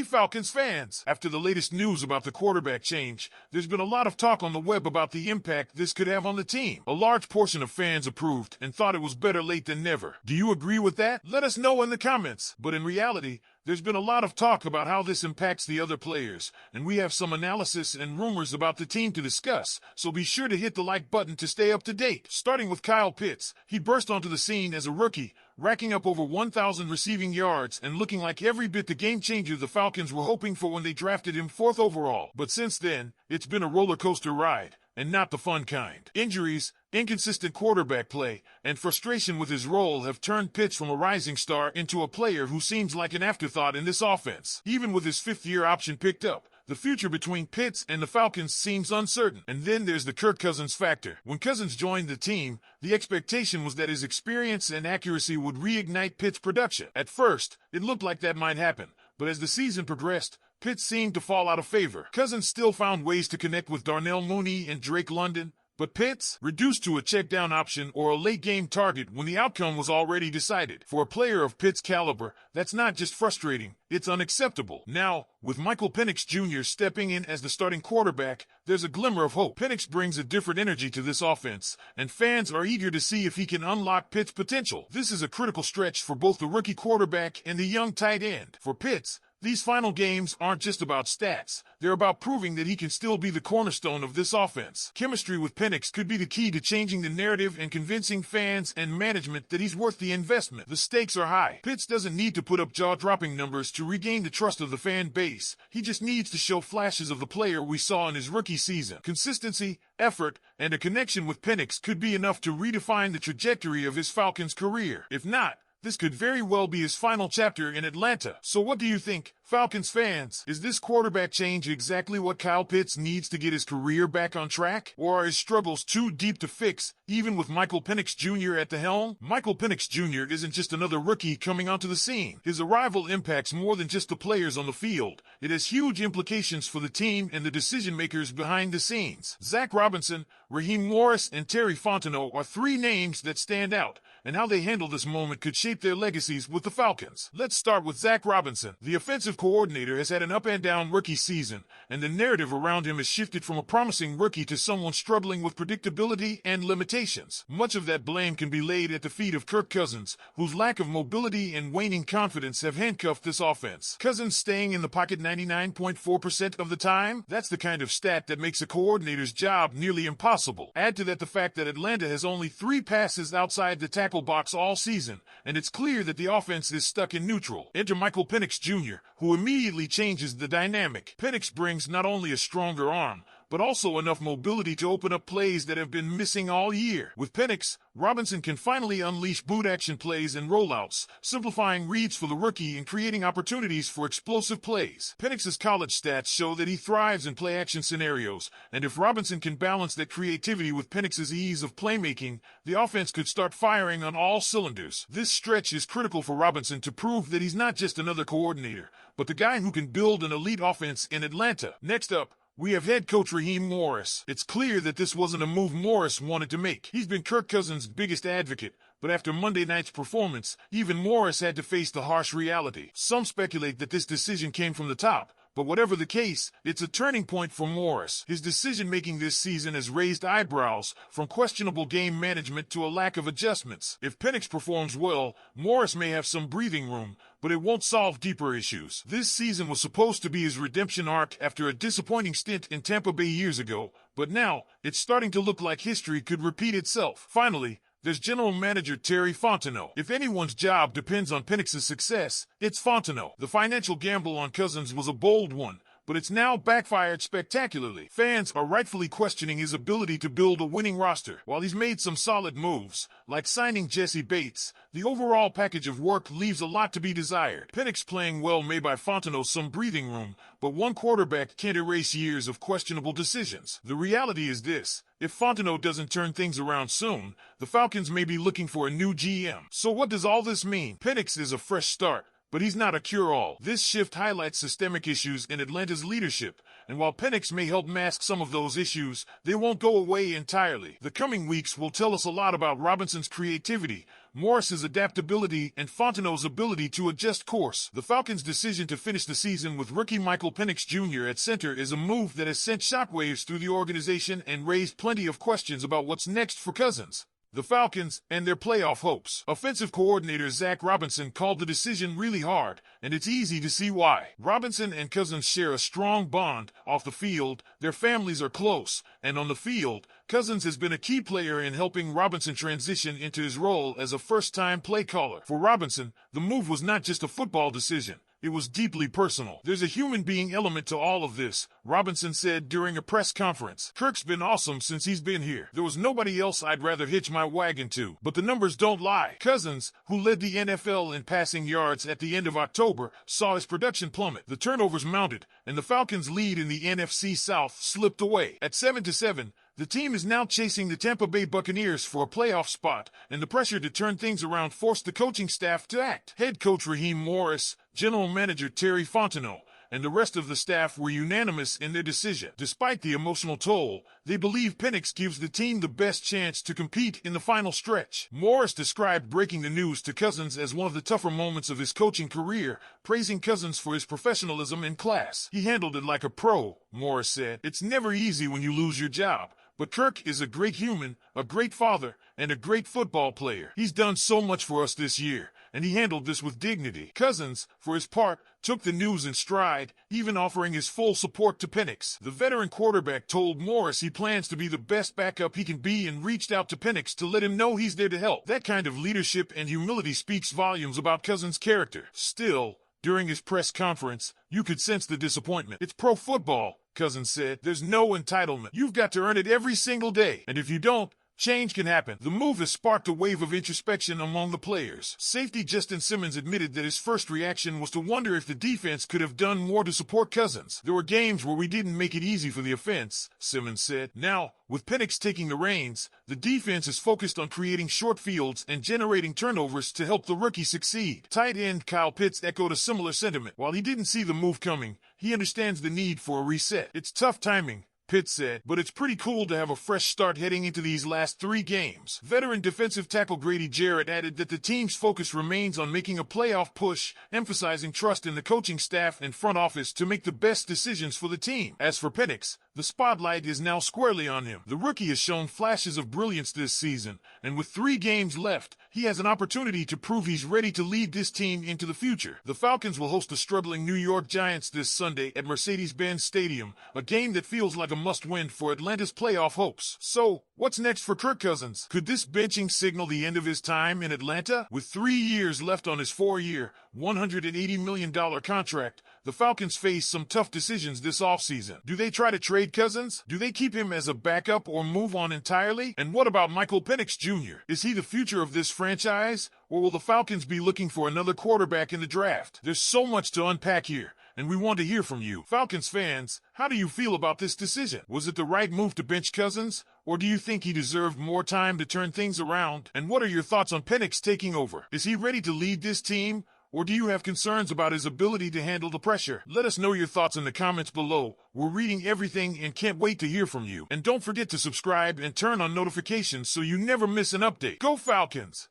Hey Falcons fans! After the latest news about the quarterback change, there's been a lot of talk on the web about the impact this could have on the team. A large portion of fans approved and thought it was better late than never. Do you agree with that? Let us know in the comments. But in reality, there's been a lot of talk about how this impacts the other players, and we have some analysis and rumors about the team to discuss, so be sure to hit the like button to stay up to date. Starting with Kyle Pitts, he burst onto the scene as a rookie, racking up over 1,000 receiving yards and looking like every bit the game changer the Falcons were hoping for when they drafted him 4th overall. But since then, it's been a roller coaster ride, and not the fun kind. Injuries, inconsistent quarterback play, and frustration with his role have turned Pitts from a rising star into a player who seems like an afterthought in this offense. Even with his 5th-year option picked up, the future between Pitts and the Falcons seems uncertain. And then there's the Kirk Cousins factor. When Cousins joined the team, the expectation was that his experience and accuracy would reignite Pitts' production. At first, it looked like that might happen, but as the season progressed, Pitts seemed to fall out of favor. Cousins still found ways to connect with Darnell Mooney and Drake London, but Pitts reduced to a check-down option or a late-game target when the outcome was already decided. For a player of Pitts' caliber, that's not just frustrating, it's unacceptable. Now, with Michael Penix Jr. stepping in as the starting quarterback, there's a glimmer of hope. Penix brings a different energy to this offense, and fans are eager to see if he can unlock Pitts' potential. This is a critical stretch for both the rookie quarterback and the young tight end. For Pitts, these final games aren't just about stats. They're about proving that he can still be the cornerstone of this offense. Chemistry with Penix could be the key to changing the narrative and convincing fans and management that he's worth the investment. The stakes are high. Pitts doesn't need to put up jaw-dropping numbers to regain the trust of the fan base. He just needs to show flashes of the player we saw in his rookie season. Consistency, effort, and a connection with Penix could be enough to redefine the trajectory of his Falcons career. If not, this could very well be his final chapter in Atlanta. So what do you think, Falcons fans? Is this quarterback change exactly what Kyle Pitts needs to get his career back on track? Or are his struggles too deep to fix, even with Michael Penix Jr. at the helm? Michael Penix Jr. isn't just another rookie coming onto the scene. His arrival impacts more than just the players on the field. It has huge implications for the team and the decision-makers behind the scenes. Zach Robinson, Raheem Morris, and Terry Fontenot are 3 names that stand out, and how they handle this moment could shape their legacies with the Falcons. Let's start with Zach Robinson. The offensive coordinator has had an up-and-down rookie season, and the narrative around him has shifted from a promising rookie to someone struggling with predictability and limitations. Much of that blame can be laid at the feet of Kirk Cousins, whose lack of mobility and waning confidence have handcuffed this offense. Cousins staying in the pocket 99.4% of the time? That's the kind of stat that makes a coordinator's job nearly impossible. Add to that the fact that Atlanta has only 3 passes outside the tackle box all season, and it's clear that the offense is stuck in neutral. Enter Michael Penix Jr., who immediately changes the dynamic. Penix brings not only a stronger arm, but also enough mobility to open up plays that have been missing all year. With Penix, Robinson can finally unleash boot action plays and rollouts, simplifying reads for the rookie and creating opportunities for explosive plays. Penix's college stats show that he thrives in play-action scenarios, and if Robinson can balance that creativity with Penix's ease of playmaking, the offense could start firing on all cylinders. This stretch is critical for Robinson to prove that he's not just another coordinator, but the guy who can build an elite offense in Atlanta. Next up, we have head coach Raheem Morris. It's clear that this wasn't a move Morris wanted to make. He's been Kirk Cousins' biggest advocate, but after Monday night's performance, even Morris had to face the harsh reality. Some speculate that this decision came from the top, but whatever the case, it's a turning point for Morris. His decision-making this season has raised eyebrows, from questionable game management to a lack of adjustments. If Penix performs well, Morris may have some breathing room, but it won't solve deeper issues. This season was supposed to be his redemption arc after a disappointing stint in Tampa Bay years ago, but now it's starting to look like history could repeat itself. Finally, there's General Manager Terry Fontenot. If anyone's job depends on Penix's success, it's Fontenot. The financial gamble on Cousins was a bold one, but it's now backfired spectacularly. Fans are rightfully questioning his ability to build a winning roster. While he's made some solid moves, like signing Jesse Bates, the overall package of work leaves a lot to be desired. Penix playing well may buy Fontenot some breathing room, but one quarterback can't erase years of questionable decisions. The reality is this: if Fontenot doesn't turn things around soon, the Falcons may be looking for a new GM. So what does all this mean? Penix is a fresh start, but he's not a cure-all. This shift highlights systemic issues in Atlanta's leadership, and while Penix may help mask some of those issues, they won't go away entirely. The coming weeks will tell us a lot about Robinson's creativity, Morris's adaptability, and Fontenot's ability to adjust course. The Falcons' decision to finish the season with rookie Michael Penix Jr. at center is a move that has sent shockwaves through the organization and raised plenty of questions about what's next for Cousins, the Falcons, and their playoff hopes. Offensive coordinator Zach Robinson called the decision really hard, and it's easy to see why. Robinson and Cousins share a strong bond off the field, their families are close, and on the field, Cousins has been a key player in helping Robinson transition into his role as a first-time play caller. For Robinson, the move was not just a football decision. It was deeply personal. There's a human being element to all of this, Robinson said during a press conference. Kirk's been awesome since he's been here. There was nobody else I'd rather hitch my wagon to. But the numbers don't lie. Cousins, who led the NFL in passing yards at the end of October, saw his production plummet. The turnovers mounted, and the Falcons' lead in the NFC South slipped away. At 7-7, the team is now chasing the Tampa Bay Buccaneers for a playoff spot, and the pressure to turn things around forced the coaching staff to act. Head coach Raheem Morris, general manager Terry Fontenot, and the rest of the staff were unanimous in their decision. Despite the emotional toll, they believe Penix gives the team the best chance to compete in the final stretch. Morris described breaking the news to Cousins as one of the tougher moments of his coaching career, praising Cousins for his professionalism in class. He handled it like a pro, Morris said. It's never easy when you lose your job. But Kirk is a great human, a great father, and a great football player. He's done so much for us this year, and he handled this with dignity. Cousins, for his part, took the news in stride, even offering his full support to Penix. The veteran quarterback told Morris he plans to be the best backup he can be and reached out to Penix to let him know he's there to help. That kind of leadership and humility speaks volumes about Cousins' character. Still, during his press conference, you could sense the disappointment. It's pro football, Cousins said. There's no entitlement. You've got to earn it every single day. And if you don't, change can happen. The move has sparked a wave of introspection among the players. Safety Justin Simmons admitted that his first reaction was to wonder if the defense could have done more to support Cousins. There were games where we didn't make it easy for the offense, Simmons said. Now, with Penix taking the reins, the defense is focused on creating short fields and generating turnovers to help the rookie succeed. Tight end Kyle Pitts echoed a similar sentiment. While he didn't see the move coming, he understands the need for a reset. It's tough timing, Pitt said, but it's pretty cool to have a fresh start heading into these last 3 games. Veteran defensive tackle Grady Jarrett added that the team's focus remains on making a playoff push, emphasizing trust in the coaching staff and front office to make the best decisions for the team. As for Penix, the spotlight is now squarely on him. The rookie has shown flashes of brilliance this season, and with 3 games left, he has an opportunity to prove he's ready to lead this team into the future. The Falcons will host the struggling New York Giants this Sunday at Mercedes-Benz Stadium, a game that feels like a must-win for Atlanta's playoff hopes. So, what's next for Kirk Cousins? Could this benching signal the end of his time in Atlanta? With 3 years left on his 4-year, $180 million contract, the Falcons face some tough decisions this offseason. Do they try to trade Cousins? Do they keep him as a backup or move on entirely? And what about Michael Penix Jr.? Is he the future of this franchise? Or will the Falcons be looking for another quarterback in the draft? There's so much to unpack here, and we want to hear from you. Falcons fans, how do you feel about this decision? Was it the right move to bench Cousins? Or do you think he deserved more time to turn things around? And what are your thoughts on Penix taking over? Is he ready to lead this team? Or do you have concerns about his ability to handle the pressure? Let us know your thoughts in the comments below. We're reading everything and can't wait to hear from you. And don't forget to subscribe and turn on notifications so you never miss an update. Go Falcons!